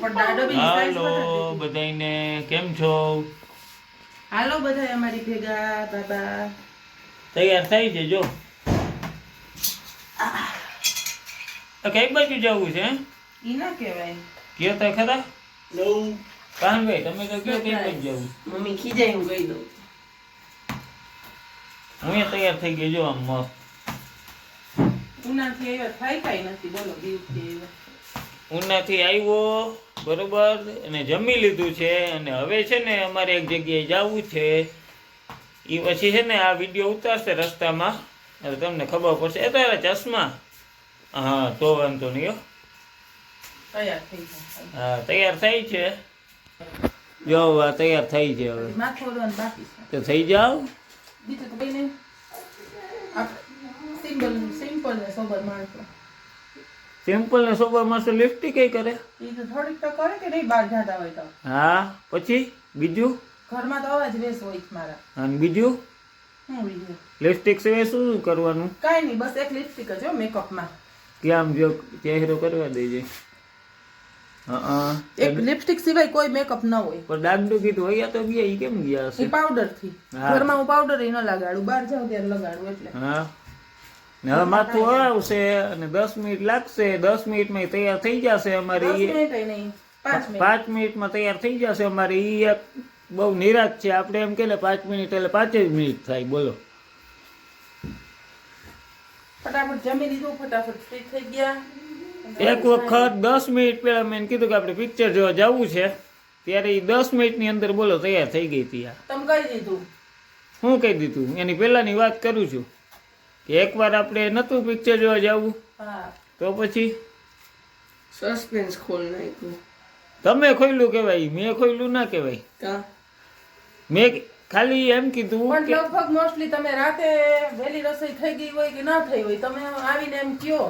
હાલો બધાને કેમ છો? હાલો બધા અમારી ભેગા બાબા તૈયાર થઈ છે જો કઈ બાજુ જવું છે? ઈ ના કહેવાય કયો તો ખરા કાનભાઈ તમે તો કયો કઈ બાજુ જવું? મમ્મી ખીજાય હું કહી દઉં હું તૈયાર થઈ ગયો જો આમ મસ્ત ઉનાથી આવ્યા થાય કાઈ નથી બોલો દીવથી આવ્યા ઉનાથી આવ્યો બરોબર અને જમી લીધું છે અને હવે છે ને અમારે એક જગ્યાએ જવું છે એ પછી છે ને આ વિડીયો ઉતારશે રસ્તામાં એટલે તમને ખબર પડશે એ તો યાર ચશ્મા હા તો વાંધો નહીં હો તૈયાર થઈ જાય હા તૈયાર થઈ છે જો આ તૈયાર થઈ છે હવે માથું ઓળવાનું બાકી છે તો થઈ જાઓ બીજું તો કઈ નહીં સિમ્પલ ને સોબર માણસો સિમ્પલ ને સોબર માણસો લિપસ્ટિક કઈ કરે એ તો થોડીક તો કરે કે નહીં બહાર જતા હોય તો હા પછી બીજું ઘરમાં તો અવાજ વેસ હોય છે મારા અને બીજું હું બીજું લિપસ્ટિક સિવાય શું કરવાનું? કાંઈ નહીં બસ એક લિપસ્ટિક જ હો મેકઅપમાં કે આમ જો ચહેરો કરવા દેજે હા એક લિપસ્ટિક સિવાય કોઈ મેકઅપ ન હોય પણ ડાગડુગી તો વયા તો ગયા ઈ કેમ ગયા એ હશે? પાવડર થી હા. ઘરમાં હું પાવડર ન લગાડું બહાર જાઉં ત્યારે લગાડું એટલે હા ને હવે માથું હરાવશે અને 10 મિનિટ લાગશે 10 મિનિટમાં તૈયાર થઈ જશે 10 અમારી મિનિટ નહીં 5 મિનિટ 5 મિનિટમાં તૈયાર થઈ જશે અમારી ઈ એક બહુ નિરાશ છે આપણે એમ કે 5 મિનિટ એટલે 5 જ મિનિટ થાય બોલો ફટાફટ જમી લીધું ફટાફટ ફ્રી થઈ ગયા એક વખત 10 મિનિટ પહેલા મેં કીધું કે આપણે પિક્ચર જોવા જવું છે ત્યારે એ 10 મિનિટની અંદર બોલો તૈયાર થઈ ગઈ હતી તમે કહી દીધું હું કહી દીધું એની પહેલાની વાત કરું છું કે એકવાર આપણે નહોતું પિક્ચર જોવા જવું હા તો પછી સસ્પેન્સ ખોલ નાખ્યું તમે ખોલ્યું કહેવાય મેં ખોલ્યું ના કહેવાય કા મેં ખાલી એમ કીધું પણ કે લગભગ મોસ્ટલી તમે રાતે વહેલી રસોઈ થઈ ગઈ હોય કે ના થઈ હોય તમે આવીને એમ કયો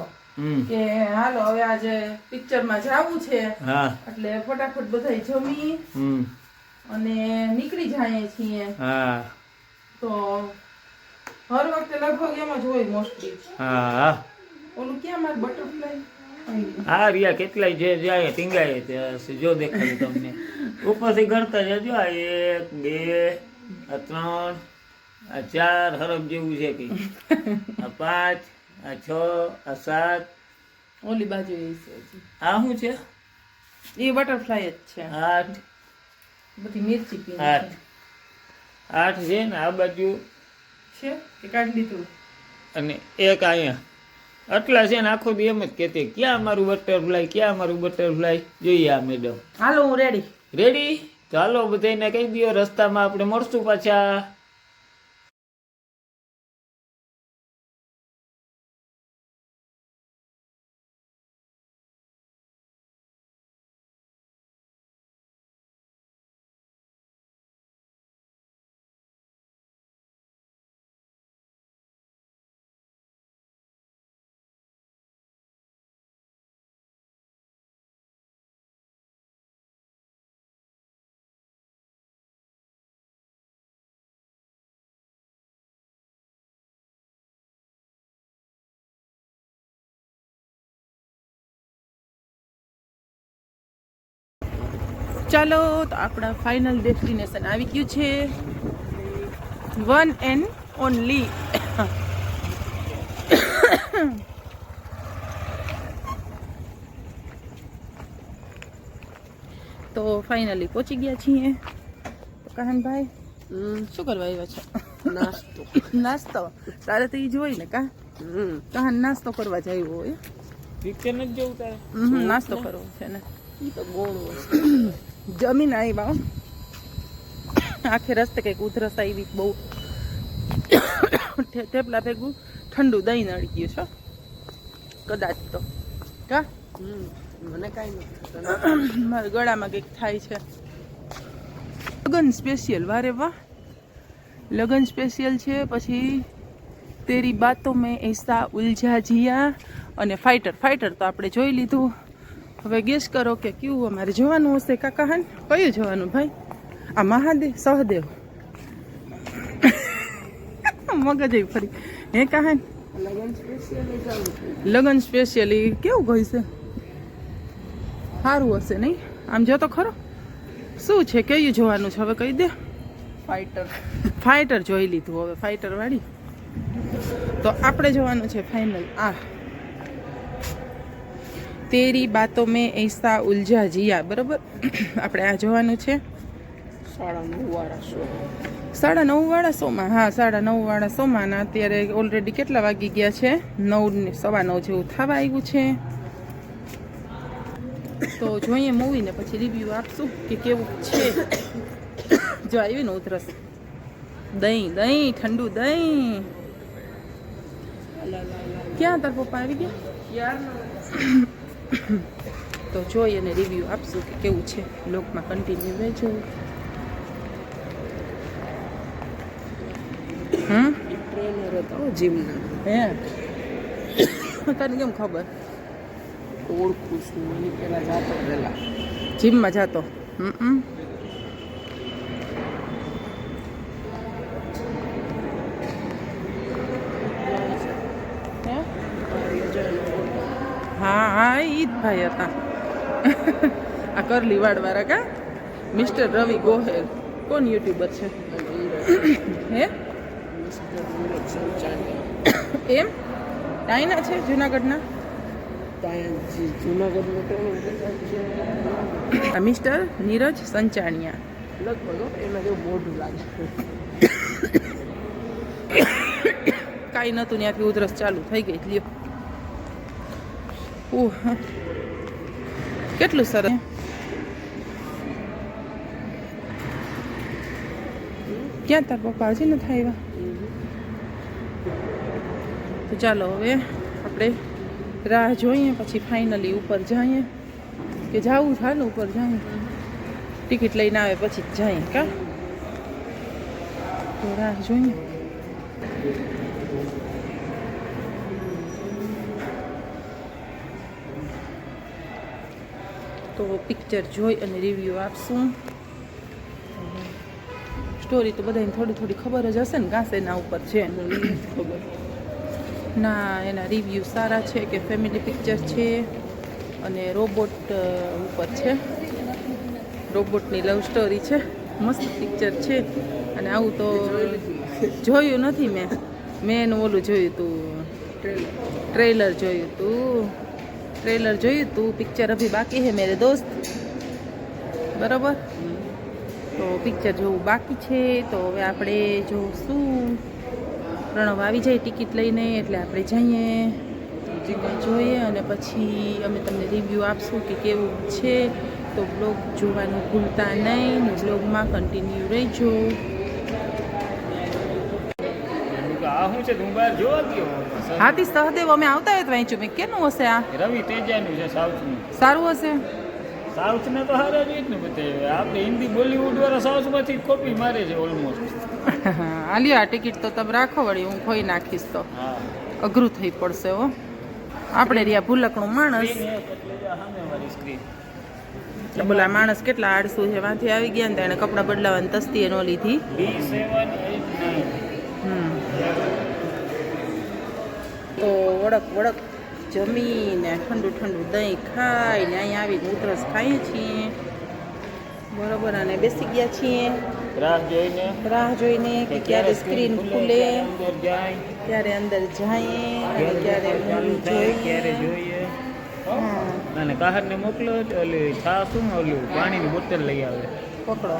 કે હાલો હવે આજે પિક્ચરમાં જાવું છે હા એટલે ફટાફટ બધા જમી અને નીકળી જાય છીએ હા તો હર વખતે લગભગ એમ જ હોય મોસ્ટલી હા ઓલું ક્યાં મારે બટરફ્લાય હા રિયા કેટલાય જે જાય ટીંગાય તે જો દેખાય તમને ઉપરથી ગણતા જજો આ 1 2 આ 3 આ 4 હરફ જેવું છે કઈ આ 5 આ 6 આ 7 ઓલી બાજુ એ છે આ શું છે એ બટરફ્લાય જ છે 8 બધી મિર્ચી પીને 8 છે ને આ બાજુ છે કે કાઢી લીધું અને એક અહીંયા આટલા છે ને આખો દી એમ જ કહેતી ક્યાં મારું બટરફ્લાય જોઈએ આ મેડમ હાલો હું રેડી રેડી ચાલો બધાને કહી દો રસ્તામાં આપણે મળશું પાછા ચાલો તો આપણા ફાઇનલ ડેસ્ટિનેશન આવી ગયું છે વન એન્ડ ઓનલી તો ફાઇનલી પહોંચી ગયા છીએ તો કહાનભાઈ શું કરવા આવ્યા છે નાસ્તો તારે તો એ જોઈ ને કહાન નાસ્તો કરવા જ આવ્યો હોય પિક્ચર નથી જોવું તારે નાસ્તો કરવો છે ને તો જમીન આવ્યા આખે રસ્તે કંઈક ઉધરસ આવી બહુ થેપલા ભેગું ઠંડુ દહીં નડી ગયું છે કદાચ તો કા મને કાંઈ નથી મારા ગળામાં કંઈક થાય છે લગન સ્પેશિયલ વારે વાહ લગન સ્પેશિયલ છે પછી તેરી બાતો મેં એસા ઉલઝા જીયા અને ફાઇટર તો આપણે જોઈ લીધું હવે ગેસ કરો કે કયું અમારે જોવાનું હશે કાકાહાન કયું જોવાનું ભાઈ આ મહાદેવ સહદેવ મગજ ફરી હે કાહાન લગન સ્પેશિયલી કેવું હોય છે સારું હશે નહીં આમ જો તો ખરો શું છે, કયું જોવાનું છે હવે કહી દે. ફાઇટર જોઈ લીધું, હવે ફાઇટર વાળી. તો આપણે જોવાનું છે ફાઇનલ આ તેરી બાતો મેં એસા ઉલઝા જીયા, બરોબર. આપણે આ જોવાનું છે 9:30 શોમાં. હા 9:30 શોમાં. અત્યારે ઓલરેડી કેટલા વાગી ગયા છે? 9, 9:15 જેવું થવા આવ્યું છે. તો જોઈએ મૂવી ને પછી રિવ્યૂ આપશું કે કેવું છે. જો આવી ને ઉધરસ, દહીં ઠંડુ દહીં. ક્યાં તાર પપ્પા આવી ગયા? તો જોઈએ અને રિવ્યૂ આપશું કે કેવું છે. લોકમાં કન્ટિન્યુ રહેજો. ટ્રેનર હતો જીમના. હે તને કેમ ખબર? ઓળખું છું, એની પહેલા જાતો પહેલા જીમમાં જાતો. હા ઈ જ ભાઈ હતા. આ કરલી વાળવાળા કા મિસ્ટર રવિ ગોહેલ. કોણ યુટ્યુબર છે? હે એમ ટાઈના છે જુનાગઢના? જુનાગઢ મિસ્ટર નીરજ સંચાણિયા લગભગ એના જેવું મોઢું લાગે. કાંઈ નહોતું, ત્યાંથી ઉધરસ ચાલુ થઈ ગઈ. લ્યો કેટલું સરસ. ક્યાં તાર પપ્પા હજી નથી આવ્યા? તો ચાલો હવે આપણે રાહ જોઈએ, પછી ફાઇનલી ઉપર જઈએ. કે જાવું છે હાલ ઉપર જઈએ, ટિકિટ લઈને આવે પછી જ જઈએ. કા તો રાહ જોઈએ. તો પિક્ચર જોઈ અને રિવ્યૂ આપશું. સ્ટોરી તો બધાને થોડી ખબર જ હશે ને, ઘાસ એના ઉપર છે. ખબર ના એના રિવ્યૂ સારા છે કે ફેમિલી પિક્ચર છે અને રોબોટ ઉપર છે. રોબોટની લવ સ્ટોરી છે. મસ્ત પિક્ચર છે. અને આવું તો જોયું નથી મેં એનું ઓલું જોયું હતું, ટ્રેલર જોયું હતું. પિક્ચર અભી બાકી હે મેરે દોસ્ત, બરાબર. તો પિક્ચર જોવું બાકી છે. તો હવે આપણે જોશું. પ્રણવ આવી જાય ટિકિટ લઈને એટલે આપણે જોઈએ અને પછી અમે તમને રિવ્યૂ આપશું કે કેવું છે. તો બ્લોગ જોવાનું ભૂલતા નહીં ને બ્લોગમાં કન્ટિન્યુ રહેજો. આ શું છે? હું બહાર જોવા ગયો. હાથી સહદેવ અમે આવતા હોય તો વાંચ્યું મેં. કેનું હશે આ? રવિ તેજાનું છે, સાઉથનું. સારું હશે. સાઉથને તો હારા જ ને બધે. આપણે હિન્દી બોલીવુડ વાળા સાઉથમાંથી કોપી મારે છે ઓલમોસ્ટ. આલિયા ટિકિટ તો તમે રાખો, વળી હું ખોઈ નાખીશ તો હા અઘરું થઈ પડશે. હો આપણે રહ્યા ભૂલકણું માણસ. બોલા માણસ કેટલા આળસુ છે. વાંથી આવી ગયા ને એને કપડાં બદલાવાની તસ્તી એ ન લીધી. તો વડક જમીને ઠંડુ દહીં ખાઈને અહીંયા આવીને ઉધરસ ખાઈએ છીએ, બરોબર. અને બેસી ગયા છીએ રાહ જોઈને કે ક્યારે સ્ક્રીન ખુલે, ક્યારે અંદર જઈએ અને ક્યારે જોઈએ. અને કાહરને મોકલો ઓલી છાશું ઓલું પાણીની બોટલ લઈ આવે. પકડો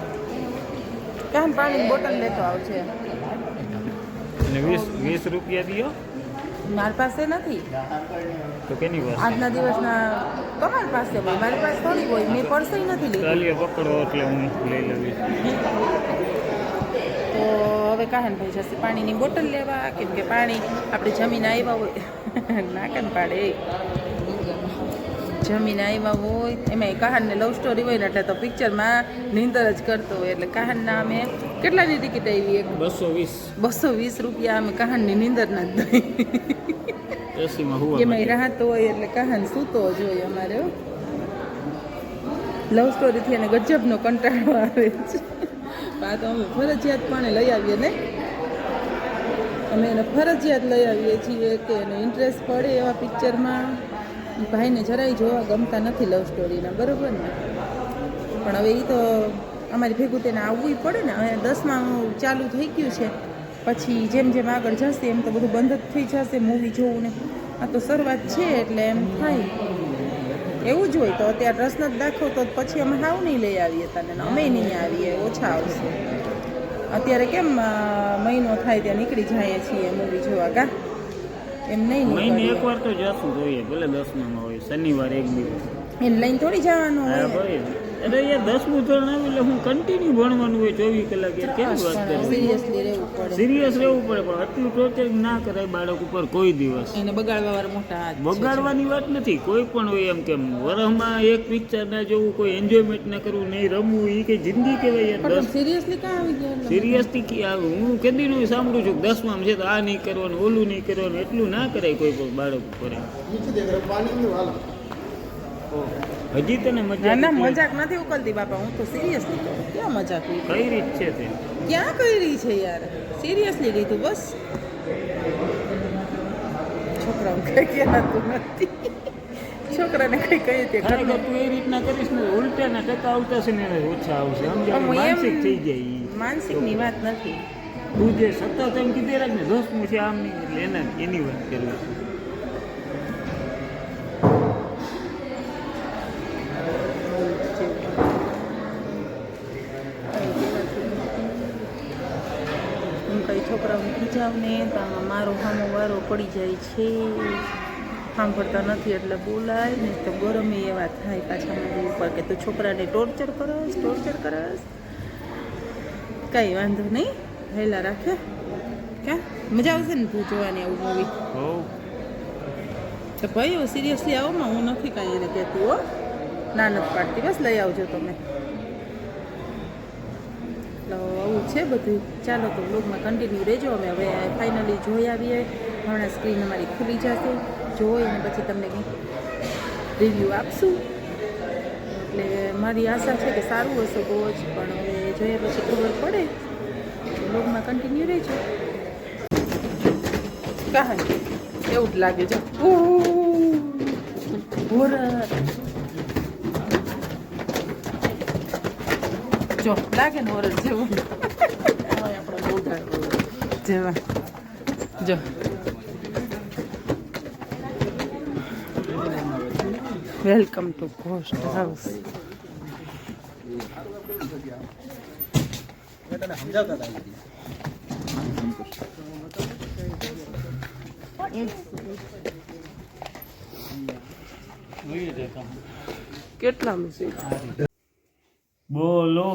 કાન પાણીની બોટલ લેતો આવશે. અને 20 રૂપિયા દિયો. મારી પાસે નથી. તો કેની પાસે? આજના દિવસના તમારી પાસે હોય, મારી પાસે થોડી હોય. મેં પર્સ નથી લીધું. ચાલીએ પકડો એટલે હું લઈ લેવી. તો હવે કાહનભાઈ જશે પાણીની બોટલ લેવા, કેમ કે પાણી આપણે જમીને આવ્યા હોય નાકન પાડે. જમીને આવ્યા હોય એમાં કાહનને લવ સ્ટોરી હોય ને એટલે તો પિક્ચરમાં નીંદર જ કરતો હોય. એટલે કાહનના અમે કેટલાની ટિકિટ આવી? 220 રૂપિયા. અમે કાહનની નીંદર ના જ દઈ. એમાં રાહત હોય એટલે કાહન સૂતો જ હોય અમારે. લવ સ્ટોરીથી એને ગજબનો કંટાળો આવે છે. આ તો અમે ફરજિયાત પણ લઈ આવીએ ને, અમે એને ફરજિયાત લઈ આવીએ છીએ કે એને ઇન્ટરેસ્ટ પડે એવા પિક્ચરમાં. ભાઈને જરાય જોવા ગમતા નથી લવ સ્ટોરીના, બરોબર ને? પણ હવે એ તો અમારી ભેગું તેને આવવું પડે ને. હવે 10માં ચાલુ થઈ ગયું છે, પછી જેમ જેમ આગળ જશે એમ તો બધું બંધ જ થઈ જશે મૂવી જોવું ને. આ તો શરૂઆત છે એટલે એમ થાય એવું જ હોય. તો અત્યારે રસ નથી દાખવતો પછી અમે હાવ નહીં લઈ આવીએ તને, અમે નહીં આવીએ, ઓછા આવશે. અત્યારે કેમ મહિનો થાય ત્યાં નીકળી જઈએ છીએ મૂવી જોવા, કા એમ નહીં મહિને નીકળીએ. એકવાર તો જશું જોઈએ, ભલે 10માં હોય, શનિવાર એક દિવસ. એને લઈને થોડી જવાનું હા હોય. ભાઈ, અરે યાર 10મું ધોરણ આવે એટલે હું કન્ટિન્યુ ભણવાનું હોય 24 કલાક. યાર કેવી વાત કરે, સિરિયસલી રહેવું પડે. સિરિયસ રહેવું પડે. પણ આટલું ટોર્ચર ના કરાય બાળક ઉપર કોઈ દિવસ. એને બગાડવા વાળા મોટા હાથ છે. બગાડવાની વાત નથી, કોઈ પણ હોય એમ કેમ વરસમાં એક પિક્ચર ના જોવું, કોઈ એન્જોયમેન્ટ ના કરવું, નહીં રમવું, એ કઈ જિંદગી કહેવાય યાર. પણ સિરિયસલી ક્યાં આવી ગયા? સિરિયસથી કે હું કદીનું સાંભળું છું 10માં છે તો આ નહીં કરવાનું, ઓલું નહીં કરવાનું. એટલું ના કરાય કોઈ પણ બાળક ઉપર. હજી તને મજા ના મજાક નથી ઉકલતી બાપા, હું તો સિરિયસલી કહું. ક્યાં મજાક ઉકલી? કઈ રીત છે તે? ક્યાં કરી છે યાર? સિરિયસલી લીધું બસ. છોકરાઓ કઈ કહેતું નથી, છોકરાને કઈ કહી તે ખરેખર તું એ રીતના કરીશ ને ઉલટાના ટકા આવતા છે ને એને ઓછા આવશે. સમજાય? માનસિક થઈ જાય ઈ. માનસિકની વાત નથી. તું જે સતત એમ કીધે રાખ ને 10મું છે આમ નહીં, એટલે એની વાત કરવી છે. હું કઈ છોકરાઓને ખીજાવ ને તો મારો સામો વારો પડી જાય છે. સાંભળતા નથી એટલે બોલાય ને તો ગરમ એવા થાય પાછા મારી ઉપર કે તું છોકરાને ટોર્ચર કરસ. કંઈ વાંધો નહીં, વહેલા રાખે. ક્યાં મજા આવશે ને તું જોવાની આવું મૂવી? હોવ. તો ભાઈ હવે સિરિયસલી આવોમાં હું નથી કાંઈ એને કહેતી હો, ના નથી પાડતી, બસ લઈ આવજો તમે. તો આવું છે બધું. ચાલો તો બ્લોગમાં કન્ટિન્યુ રહેજો. અમે હવે ફાઇનલી જોઈ આવીએ. હમણાં સ્ક્રીન અમારી ખુલી જશે, જોઈ અને પછી તમને કંઈક રિવ્યૂ આપશું. એટલે મારી આશા છે કે સારું હશે બહુ જ, પણ હવે જોયા પછી ખબર પડે. બ્લોગમાં કન્ટિન્યુ રહેજો. કહાની એવું જ લાગે છે. હોરર જો લાગે ને હોરર જેવું જેવા. જો વેલકમ ટુ ઘોસ્ટ હાઉસ. કેટલા બોલો.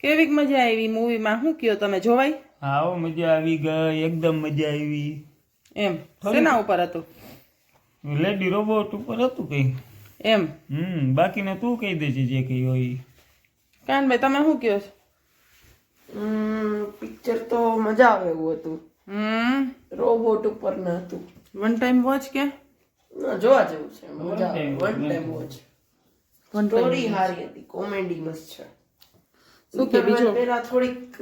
કેવીક મજા આવી મૂવીમાં? શું કયો તમે? જોવાય? આવો મજા આવી ગઈ, એકદમ મજા આવી. એમ શેના ઉપર હતું? લેડી રોબોટ ઉપર હતું કઈ. એમ બાકીને તું કહી દેજે જે કઈ હોય. કાનભાઈ તમે શું કયો છો? પિક્ચર તો મજા આવે એવું હતું. રોબોટ ઉપર ના હતું. વન ટાઈમ વોચ કે ના, જોવા જેવું છે, મજા આવે. One time watch. સ્ટોરી સારી હતી, કોમેડી મસ્ત છે. શું કે બીજું? પેલા થોડીક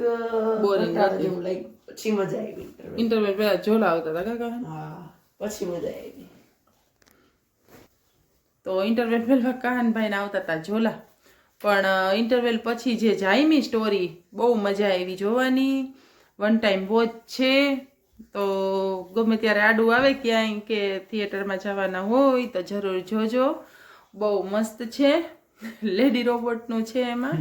Boring હતી. જેવું લાઈક, પછી મજા આવી. ઇન્ટરવેલ પહેલા ઝોલા આવતા હતા કાકા? હા, પછી મજા આવી. તો ઇન્ટરવેલ પહેલા કાનભાઈને આવતા હતા ઝોલા, પણ ઇન્ટરવેલ પછી જે જાયમી સ્ટોરી બહુ મજા આવી જોવાની. વન ટાઈમ વોચ છે, તો ગમે ત્યારે આડું આવે ક્યાંય કે થિયેટરમાં જવાના હોય તો જરૂર જોજો. બહુ મસ્ત છે. લેડી રોબોટનું છે એમાં,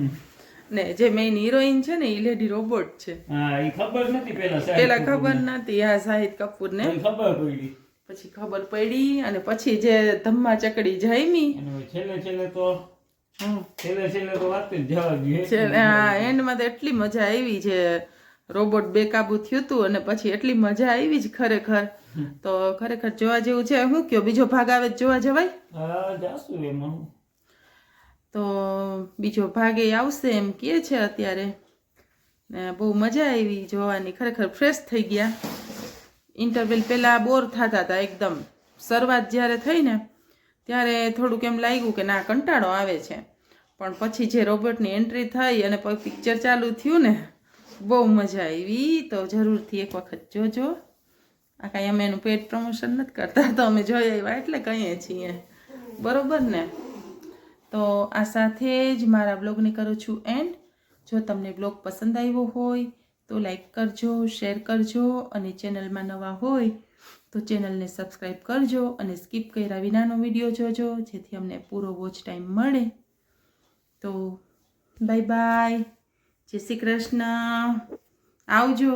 ને જે મેઇન હિરોઈન છે ને એ લેડી રોબોટ છે. હા, એ ખબર નથી પેલા ખબર નથી. હા, શાહિદ કપૂર ને ખબર પડી. પછી ખબર પડી, અને પછી જે ધમ્મા ચકડી જાયમી, છેલ્લે તો વાત જ જવા જોઈએ. હા એન્ડમાં તો એટલી મજા આવી છે. રોબોટ બેકાબુ થયું હતું અને પછી એટલી મજા આવી જ ખરેખર. તો ખરેખર જોવા જેવું છે. શું કયો બીજો ભાગ આવે તો જોવા જવાય? હા, જાશું એમાં. તો બીજો ભાગ એ આવશે એમ કહે છે અત્યારે. ને બહુ મજા આવી જોવાની, ખરેખર ફ્રેશ થઈ ગયા. ઇન્ટરવેલ પહેલાં બોર થતા હતા એકદમ. શરૂઆત જ્યારે થઈ ને ત્યારે થોડુંક એમ લાગ્યું કે ના કંટાળો આવે છે, પણ પછી જે રોબોટની એન્ટ્રી થઈ અને પછી પિક્ચર ચાલુ થયું ને બહુ મજા આવી. તો જરૂરથી એક વખત જોજો. આ કાંઈ અમે એનું પેડ પ્રમોશન નથી કરતા, તો અમે જોઈ આવ્યા એટલે કહીએ છીએ, બરોબર ને? તો આ સાથે જ મારા બ્લોગને કરું છું એન્ડ. જો તમને બ્લોગ પસંદ આવ્યો હોય તો લાઈક કરજો, શેર કરજો અને ચેનલમાં નવા હોય તો ચેનલને સબસ્ક્રાઈબ કરજો અને સ્કીપ કર્યા વિનાનો વિડીયો જોજો જેથી અમને પૂરો વોચ ટાઈમ મળે. તો બાય બાય, જય શ્રી કૃષ્ણ, આવજો.